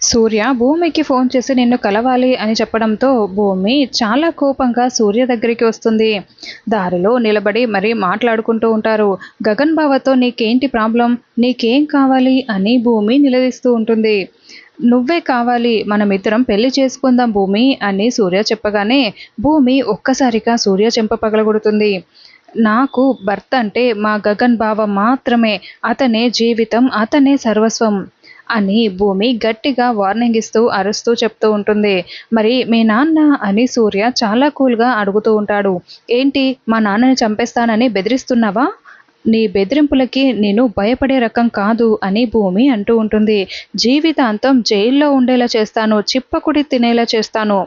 సూర్య భూమికి ఫోన్ చేసి నిన్ను కలవాలి అని చెప్పడంతో భూమి చాలా కోపంగా సూర్య దగ్గరికి వస్తుంది. దారిలో నిలబడి మరీ మాట్లాడుకుంటూ ఉంటారు. గగన్ బావతో నీకేంటి ప్రాబ్లం, నీకేం కావాలి అని భూమి నిలదీస్తూ ఉంటుంది. నువ్వే కావాలి, మనమిద్దరం పెళ్లి చేసుకుందాం భూమి అని సూర్య చెప్పగానే భూమి ఒక్కసారిగా సూర్య చెంప పగలగొడుతుంది. నాకు భర్త అంటే మా గగన్ బావ మాత్రమే, అతనే జీవితం, అతనే సర్వస్వం అని భూమి గట్టిగా వార్నింగ్ ఇస్తూ అరుస్తూ చెప్తూ ఉంటుంది. మరి మీ నాన్న అని సూర్య చాలా కూల్గా అడుగుతూ ఉంటాడు. ఏంటి, మా నాన్నని చంపేస్తానని బెదిరిస్తున్నావా? నీ బెదిరింపులకి నేను భయపడే రకం కాదు అని భూమి అంటూ ఉంటుంది. జీవితాంతం జైల్లో ఉండేలా చేస్తాను, చిప్పకుడి తినేలా చేస్తాను.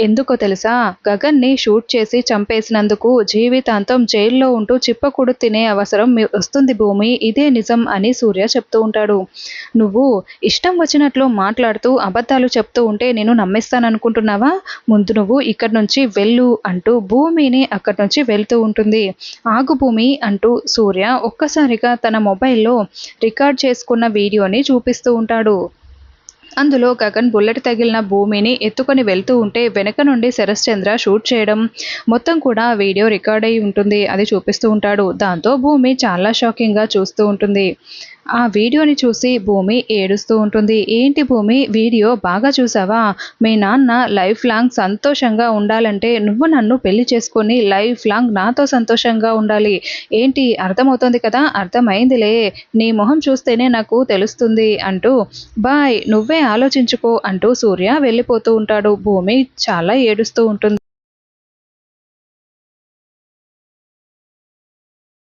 ఎందుకో తెలుసా, గగన్ని షూట్ చేసి చంపేసినందుకు జీవితాంతం జైల్లో ఉంటూ చిప్పకుడు తినే అవసరం వస్తుంది భూమి, ఇదే నిజం అని సూర్య చెప్తూ ఉంటాడు. నువ్వు ఇష్టం వచ్చినట్లు మాట్లాడుతూ అబద్ధాలు చెప్తూ ఉంటే నేను నమ్మేస్తాననుకుంటున్నావా? ముందు నువ్వు ఇక్కడి నుంచి వెళ్ళు అంటూ భూమిని అక్కడి నుంచి వెళ్తూ ఉంటుంది. ఆగు భూమి అంటూ సూర్య ఒక్కసారిగా తన మొబైల్లో రికార్డ్ చేసుకున్న వీడియోని చూపిస్తూ ఉంటాడు. అందులో గగన్ బుల్లెట్ తగిలిన భూమిని ఎత్తుకొని వెళ్తూ ఉంటే వెనక నుండి శరశ్చంద్ర షూట్ చేయడం మొత్తం కూడా వీడియో రికార్డ్ అయి ఉంటుంది. అది చూపిస్తూ ఉంటాడు. దాంతో భూమి చాలా షాకింగ్గా చూస్తూ ఉంటుంది. ఆ వీడియోని చూసి భూమి ఏడుస్తూ ఉంటుంది. ఏంటి భూమి, వీడియో బాగా చూసావా? మీ నాన్న లైఫ్ లాంగ్ సంతోషంగా ఉండాలంటే నువ్వు నన్ను పెళ్లి చేసుకొని లైఫ్ లాంగ్ నాతో సంతోషంగా ఉండాలి. ఏంటి, అర్థమవుతుంది కదా? అర్థమైందిలే, నీ మొహం చూస్తేనే నాకు తెలుస్తుంది అంటూ బాయ్, నువ్వే ఆలోచించుకో అంటూ సూర్య వెళ్ళిపోతూ ఉంటాడు. భూమి చాలా ఏడుస్తూ ఉంటుంది.